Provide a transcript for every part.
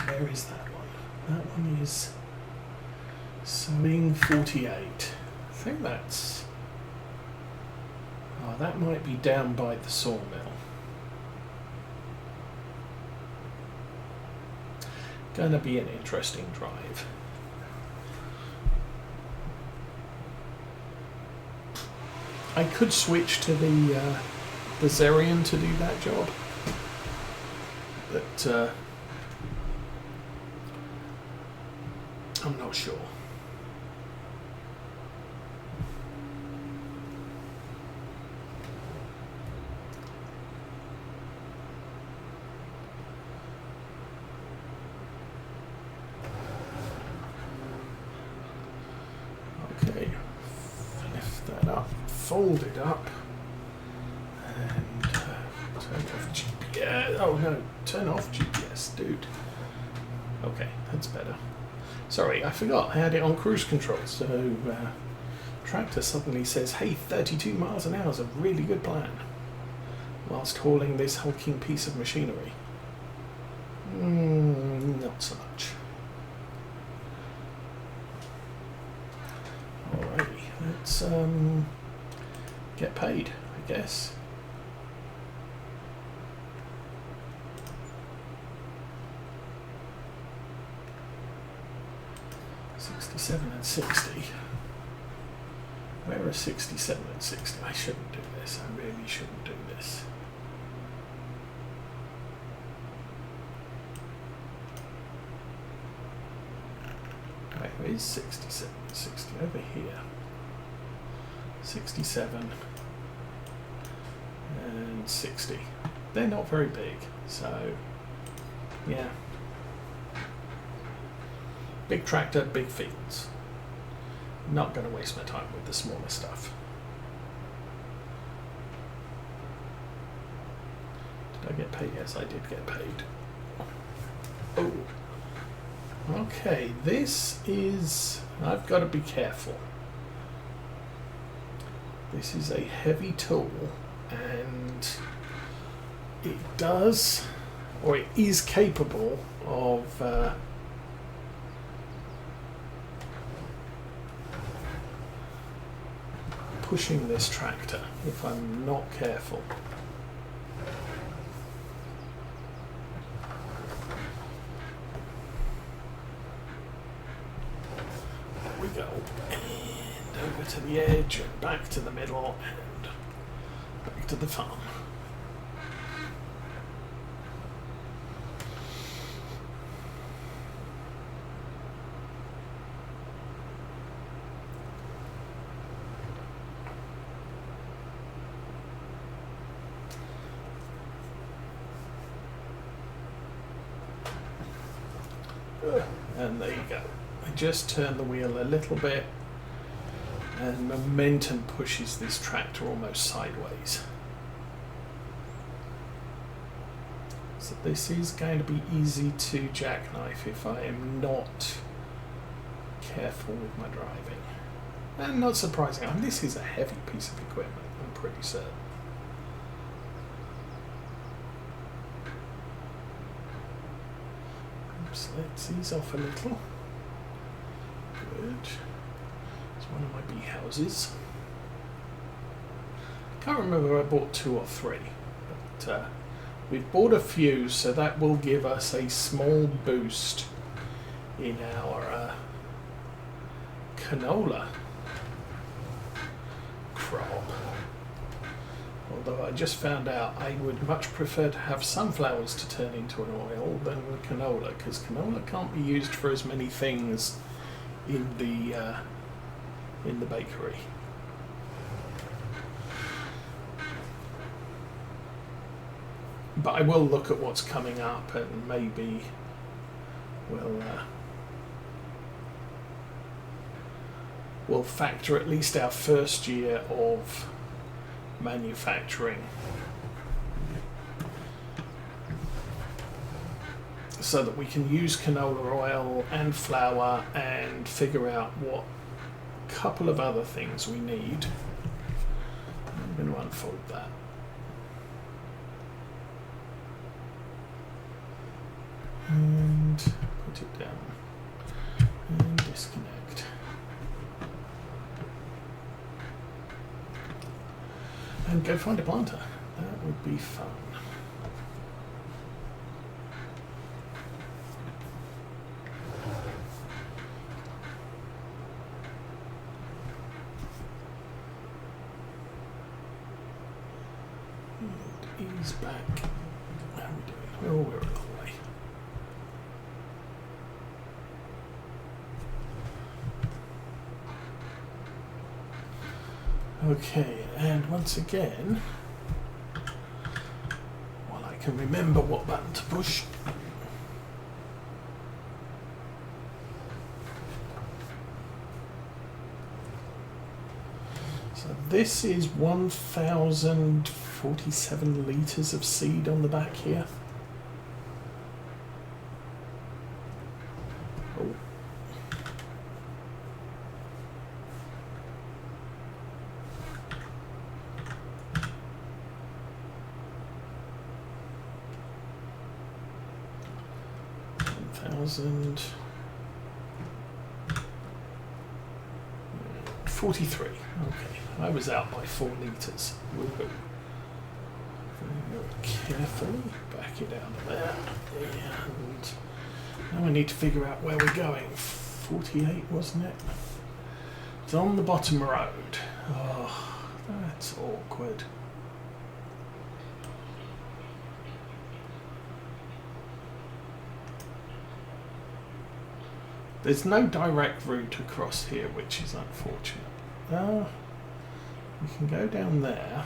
Where is that one? That one is sewing 48. I think that's... Oh, that might be down by the sawmill. Gonna be an interesting drive. I could switch to the Zerion to do that job, but I'm not sure. Okay, lift that up, fold it up, and turn off GPS. Oh no, turn off GPS, dude. Okay, that's better. Sorry, I forgot I had it on cruise control, so tractor suddenly says, hey, 32 miles an hour is a really good plan, whilst hauling this hulking piece of machinery. Not so much. Alrighty, let's get paid, I guess. $67 and $60. Where are $67 and $60? I shouldn't do this. I really shouldn't do this. Where is $67 and $60? Over here. 67 and 60. They're not very big, so yeah. Big tractor, big fields. Not going to waste my time with the smaller stuff. Did I get paid? Yes, I did get paid. Oh. Okay, this is... I've got to be careful. This is a heavy tool, and it does, or it is capable of pushing this tractor if I'm not careful. There we go. And over to the edge and back to the middle and back to the farm. And there you go. I just turn the wheel a little bit and momentum pushes this tractor almost sideways. So this is going to be easy to jackknife if I am not careful with my driving. And not surprising, I mean, this is a heavy piece of equipment, I'm pretty certain. Oops, let's ease off a little. Good. It's one of my bee houses. Can't remember if I bought 2 or 3, but we've bought a few, so that will give us a small boost in our canola crop. Although I just found out I would much prefer to have sunflowers to turn into an oil than canola, because canola can't be used for as many things in the bakery. But I will look at what's coming up and maybe we'll factor at least our first year of manufacturing so that we can use canola oil and flour and figure out what couple of other things we need. I'm going to unfold that. And go find a planter. That would be fun. And ease back. How are we doing? Oh, we're a long way. Okay, and once again, while I can remember what button to push, so this is 1,047 litres of seed on the back here. Oh. And 43. Okay, I was out by 4 litres. Woohoo. Very carefully back it out of there. And now I need to figure out where we're going. 48, wasn't it? It's on the bottom road. Oh, that's awkward. There's no direct route across here, which is unfortunate. We can go down there,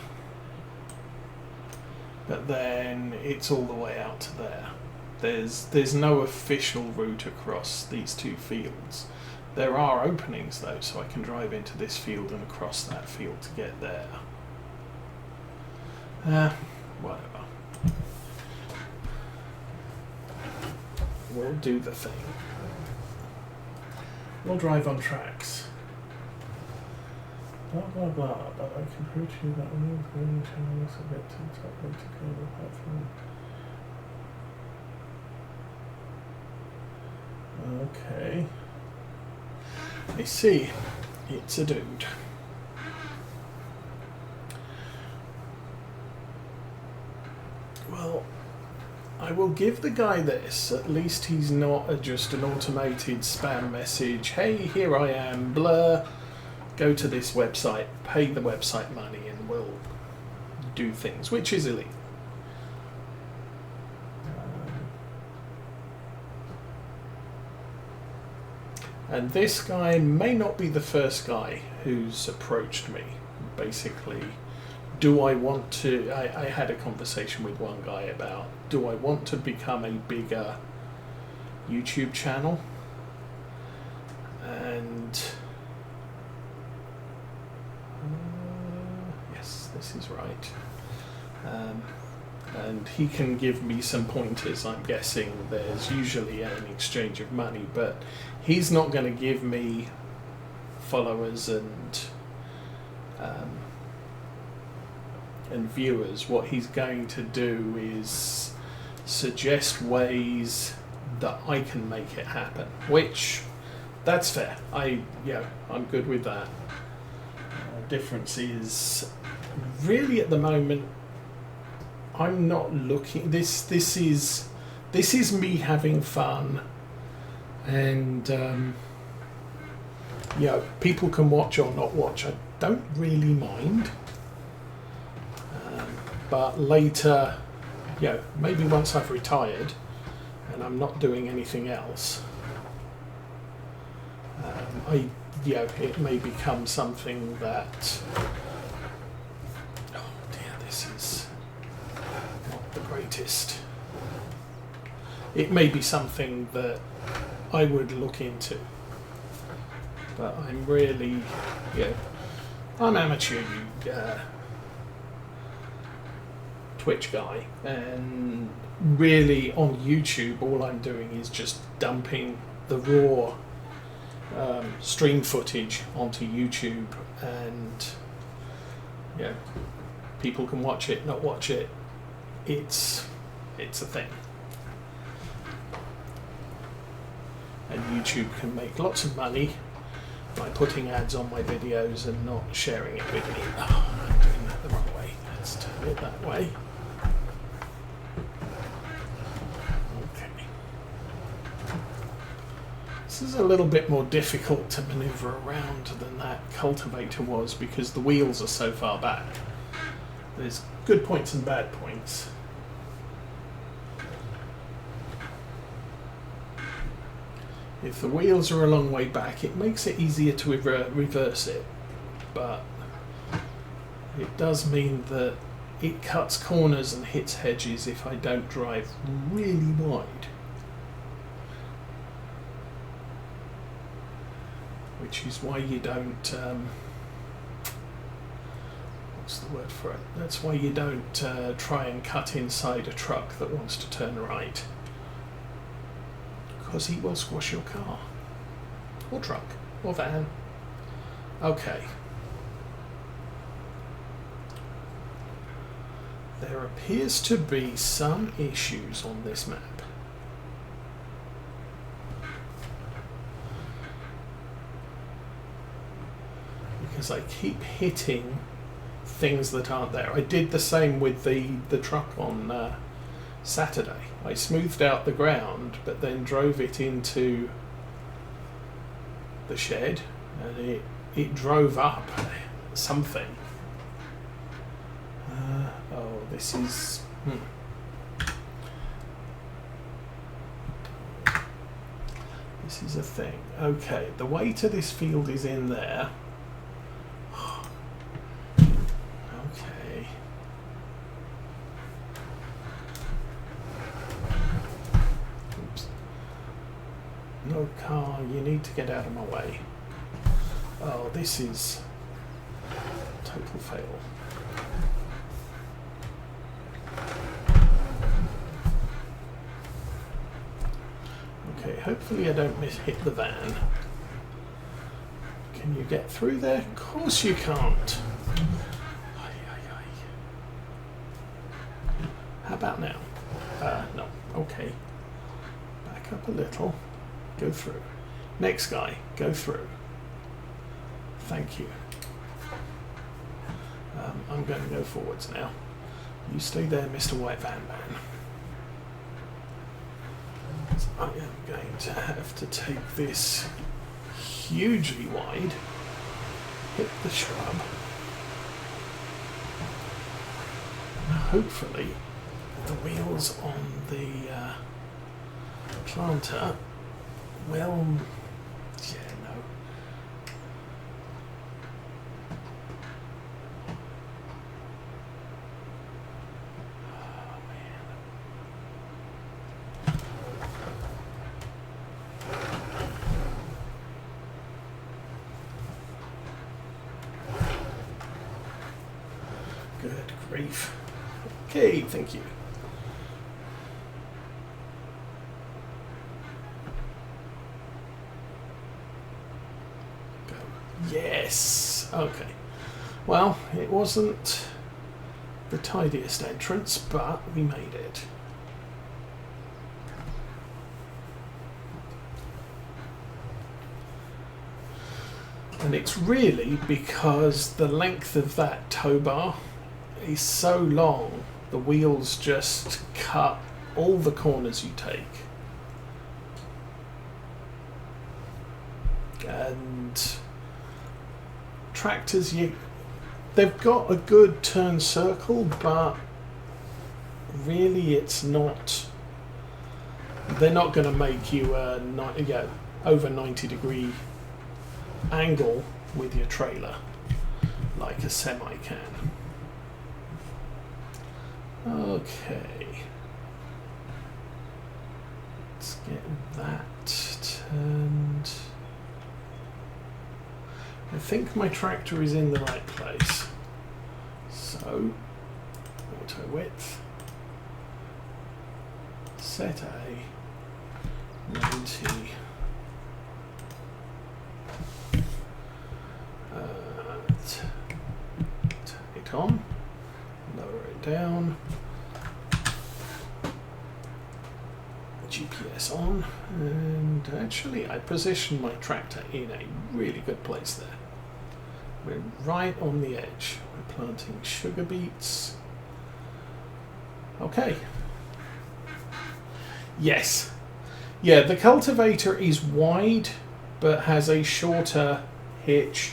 but then it's all the way out to there. There's no official route across these two fields. There are openings though, so I can drive into this field and across that field to get there. Whatever. We'll do the thing. We'll drive on tracks. Blah blah blah, but I can prove to you that when you're going to also get to the top right to go to the platform. Okay. I see. It's a dude. Well, I will give the guy this. At least he's not just an automated spam message. Hey, here I am, blur. Go to this website, pay the website money, and we'll do things, which is illegal. And this guy may not be the first guy who's approached me. Basically, do I want to... I had a conversation with one guy about, do I want to become a bigger YouTube channel? And... yes, this is right. And he can give me some pointers. I'm guessing there's usually an exchange of money, but he's not going to give me followers and viewers. What he's going to do is suggest ways that I can make it happen, which that's fair. I'm good with that. Difference is really at the moment I'm not looking. This is me having fun, and people can watch or not watch. I don't really mind. But later, maybe once I've retired and I'm not doing anything else, it may become something that. Oh dear, this is not the greatest. It may be something that I would look into, but I'm really, I'm amateur Twitch guy, and really on YouTube all I'm doing is just dumping the raw stream footage onto YouTube, and people can watch it, not watch it. It's a thing, and YouTube can make lots of money by putting ads on my videos and not sharing it with me. Oh, I'm doing that the wrong way. it that way. Okay. This is a little bit more difficult to manoeuvre around than that cultivator was because the wheels are so far back. There's good points and bad points. If the wheels are a long way back, it makes it easier to reverse it, but it does mean that it cuts corners and hits hedges if I don't drive really wide. Which is why you don't, what's the word for it? That's why you don't try and cut inside a truck that wants to turn right. Because he will squash your car. Or truck. Or van. Okay. There appears to be some issues on this map. Because I keep hitting things that aren't there. I did the same with the truck on Saturday. I smoothed out the ground, but then drove it into the shed, and it drove up something. Oh, this is... This is a thing. Okay, the way to this field is in there. Okay. Oops. No car, you need to get out of my way. Oh, this is total fail. Okay, hopefully I don't hit the van. Can you get through there? Of course you can't. How about now? No. Okay. Back up a little. Go through. Next guy, go through. Thank you. I'm going to go forwards now. You stay there, Mr. White Van Man. I am going to have to take this hugely wide, hit the shrub, and hopefully the wheels on the planter will, yeah, no. Good grief. Okay, thank you. Go. Yes. Okay. Well, it wasn't the tidiest entrance, but we made it. And it's really because the length of that tow bar is so long, the wheels just cut all the corners you take. And tractors, they've got a good turn circle, but really it's not, they're not going to make you a over 90-degree angle with your trailer like a semi can. Okay, let's get that turned. I think my tractor is in the right place. So, auto width, set A, 90. Turn it on, lower it down, GPS on, and actually I positioned my tractor in a really good place there. We're right on the edge. We're planting sugar beets, Okay. Yes. Yeah, the cultivator is wide but has a shorter hitch,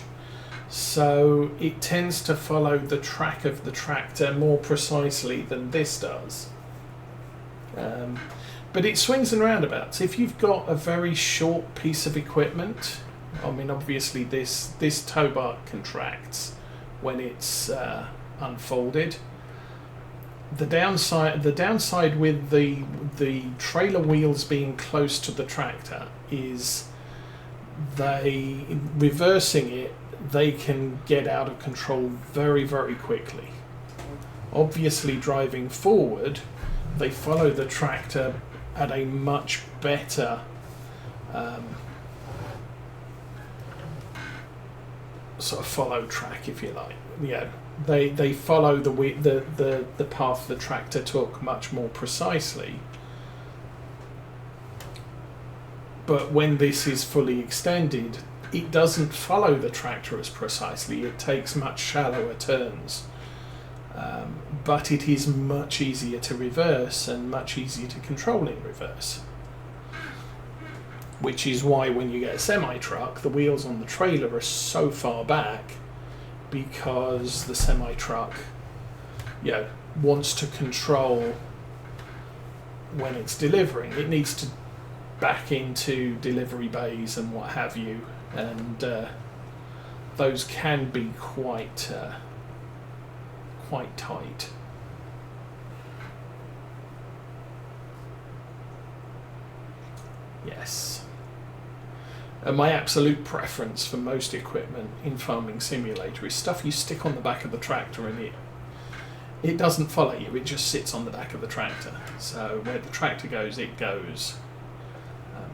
so it tends to follow the track of the tractor more precisely than this does. But it swings and roundabouts. If you've got a very short piece of equipment, I mean, obviously this tow bar contracts when it's unfolded. The downside with the trailer wheels being close to the tractor is reversing it, they can get out of control very, very quickly. Obviously, driving forward, they follow the tractor at a much better sort of follow track, if you like. Yeah, they follow the path the tractor took much more precisely. But when this is fully extended, it doesn't follow the tractor as precisely. It takes much shallower turns. But it is much easier to reverse and much easier to control in reverse. Which is why when you get a semi-truck, the wheels on the trailer are so far back, because the semi-truck, wants to control when it's delivering. It needs to back into delivery bays and what have you, and those can be quite tight. Yes. And my absolute preference for most equipment in Farming Simulator is stuff you stick on the back of the tractor, and it doesn't follow you, it just sits on the back of the tractor. So where the tractor goes, it goes.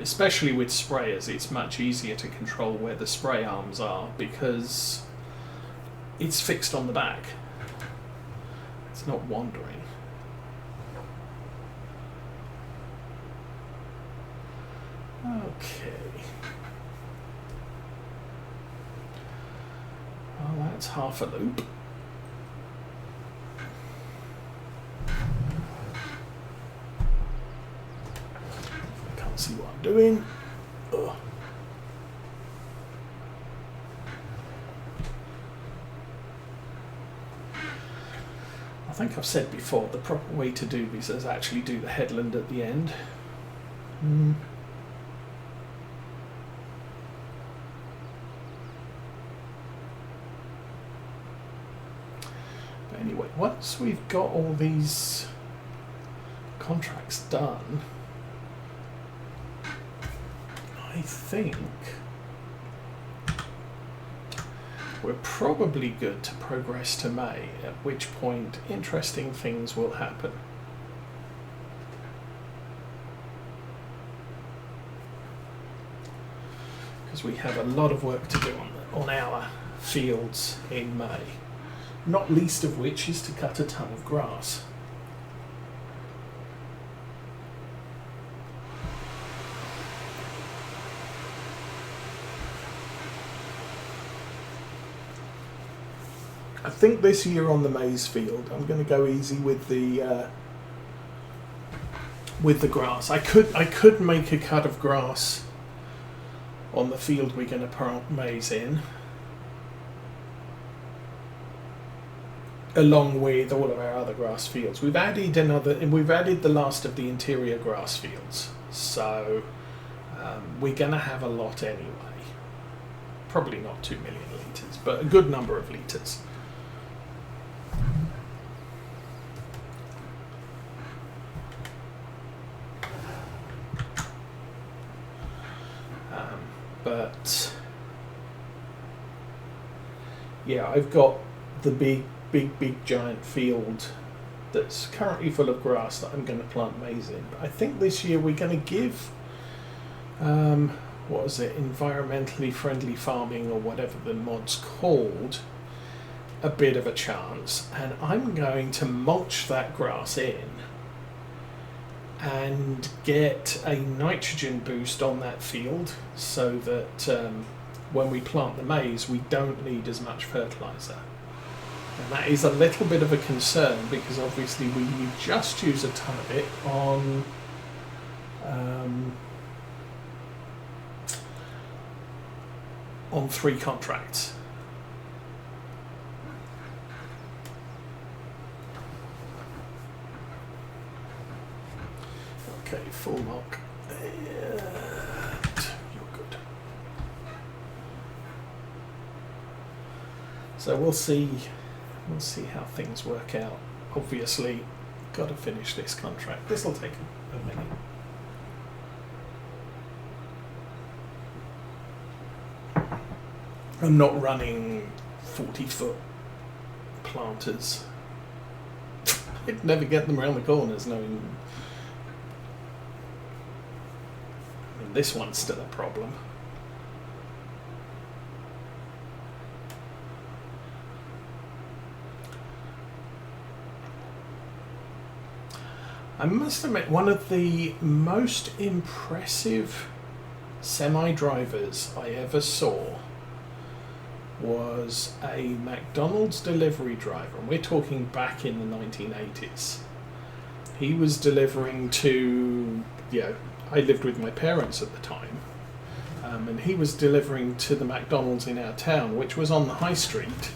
Especially with sprayers, it's much easier to control where the spray arms are because it's fixed on the back. It's not wandering. Okay. Well, that's half a loop. I can't see what I'm doing. Ugh. I think I've said before, the proper way to do this is actually do the headland at the end. But anyway, once we've got all these contracts done, I think we're probably good to progress to May, at which point interesting things will happen. Because we have a lot of work to do on our fields in May, not least of which is to cut a ton of grass. I think this year on the maize field, I'm going to go easy with the grass. I could make a cut of grass on the field we're going to plant maize in, along with all of our other grass fields. We've added the last of the interior grass fields, so we're going to have a lot anyway. Probably not 2 million litres, but a good number of litres. But yeah, I've got the big giant field that's currently full of grass that I'm going to plant maize in. But I think this year we're going to give what is it, environmentally friendly farming, or whatever the mod's called, a bit of a chance, and I'm going to mulch that grass in and get a nitrogen boost on that field, so that when we plant the maize we don't need as much fertilizer. And that is a little bit of a concern because obviously we just use a ton of it on 3 contracts. Okay, full lock. And you're good. So we'll see how things work out. Obviously, got to finish this contract. This will take a minute. I'm not running 40-foot planters. I'd never get them around the corners knowing. I mean, this one's still a problem. I must admit, one of the most impressive semi-drivers I ever saw was a McDonald's delivery driver, and we're talking back in the 1980s. He was delivering to, I lived with my parents at the time, and he was delivering to the McDonald's in our town, which was on the high street.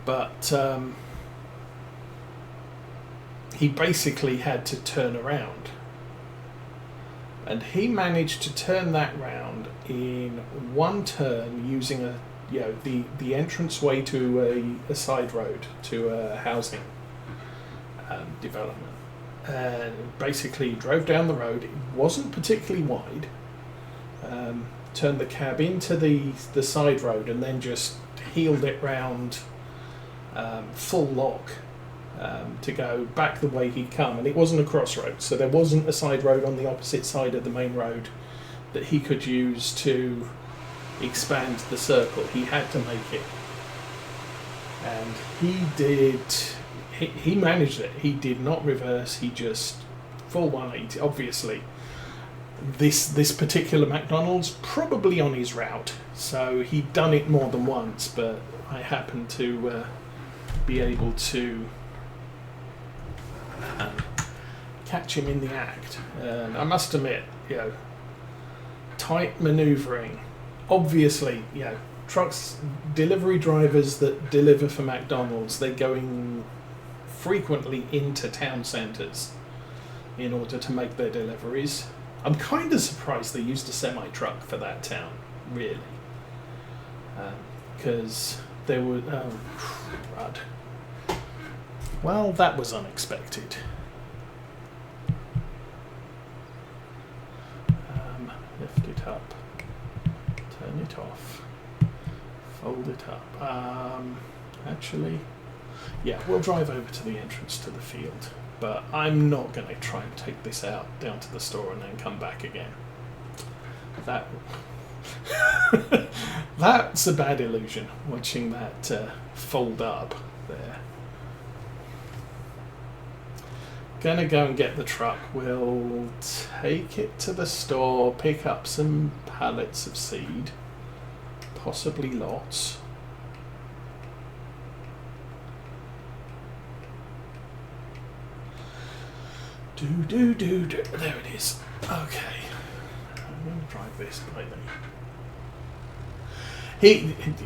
But he basically had to turn around. And he managed to turn that round in one turn using the entranceway to a side road to a housing development. And basically drove down the road. It wasn't particularly wide. Turned the cab into the side road and then just heeled it round full lock. To go back the way he'd come, and it wasn't a crossroad, so there wasn't a side road on the opposite side of the main road that he could use to expand the circle. He had to make it, and he did. He managed it. He did not reverse. He just full 180. Obviously, this particular McDonald's probably on his route, so he'd done it more than once. But I happened to be able to catch him in the act. And I must admit, tight manoeuvring. Obviously, trucks, delivery drivers that deliver for McDonald's, they're going frequently into town centres in order to make their deliveries. I'm kind of surprised they used a semi-truck for that town, really. Because there were... Oh, crud. Well, that was unexpected. Lift it up, turn it off, fold it up. Actually, we'll drive over to the entrance to the field, but I'm not going to try and take this out down to the store and then come back again. That's a bad illusion, watching that fold up there. Gonna go and get the truck. We'll take it to the store, pick up some pallets of seed, possibly lots. Do. There it is. Okay. I'm gonna drive this by me.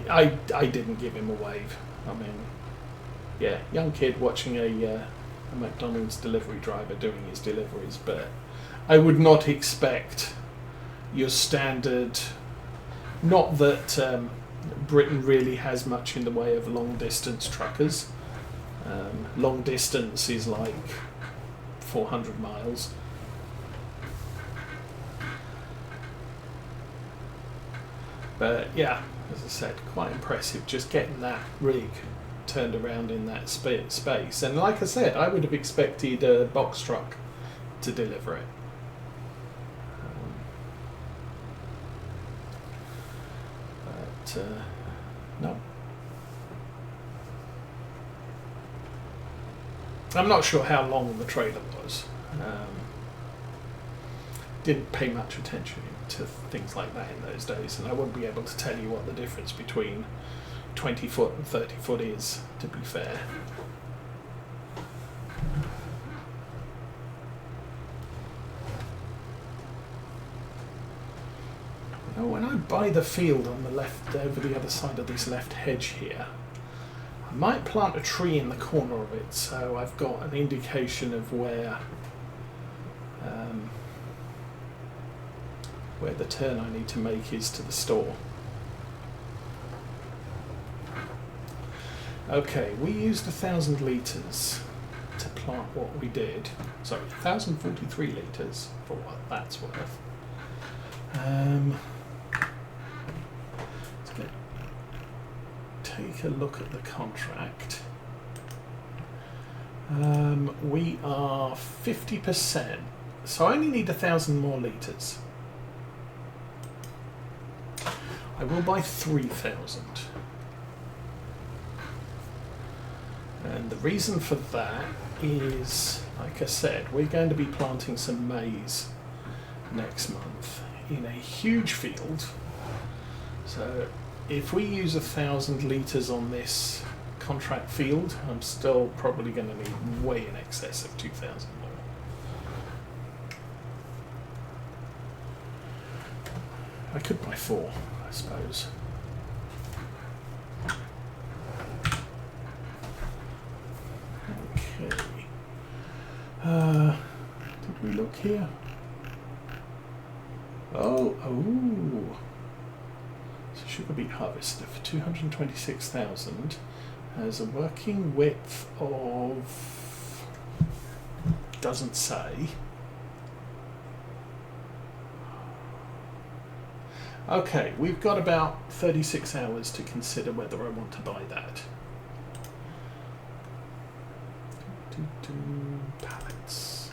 I didn't give him a wave. I mean, young kid watching a McDonald's delivery driver doing his deliveries, but I would not expect your standard. Not that Britain really has much in the way of long distance truckers. Long distance is like 400 miles. But as I said, quite impressive just getting that rig turned around in that space. And like I said, I would have expected a box truck to deliver it. But no. I'm not sure how long the trailer was. didn't pay much attention to things like that in those days, and I wouldn't be able to tell you what the difference between 20 foot and 30 foot is, to be fair. Now, when I buy the field on the left, over the other side of this left hedge here, I might plant a tree in the corner of it, so I've got an indication of where the turn I need to make is to the store. Okay, we used 1,000 litres to plant what we did. Sorry, 1,043 litres for what that's worth. Let's take a look at the contract. We are 50%, so I only need 1,000 more litres. I will buy 3,000. And the reason for that is, like I said, we're going to be planting some maize next month in a huge field. So if we use 1,000 litres on this contract field, I'm still probably going to need way in excess of 2,000 more. I could buy 4, I suppose. Okay. Did we look here? Oh. So sugar beet harvester for 226,000 has a working width of, doesn't say. Okay, we've got about 36 hours to consider whether I want to buy that. Pallets.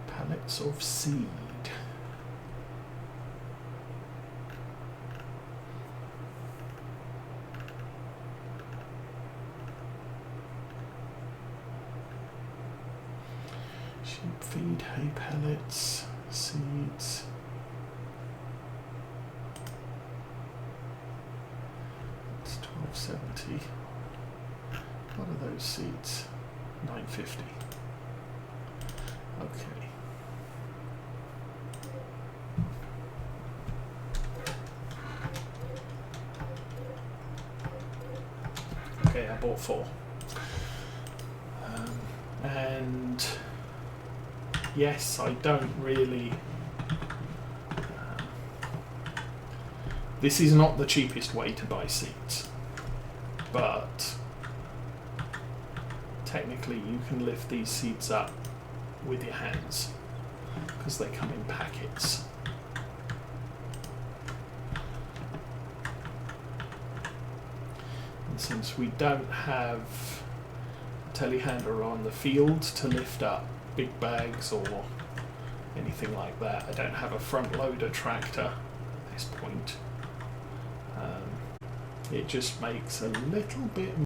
Pallets of seed. Sheep feed, hay pellets, seeds. It's 12.70. What are those seeds? 9.50. Okay. Okay, I bought 4. And yes, I don't really. This is not the cheapest way to buy seeds, but technically you can lift these seeds up with your hands because they come in packets. And since we don't have a telehandler on the field to lift up big bags or anything like that, I don't have a front loader tractor at this point. It just makes a little bit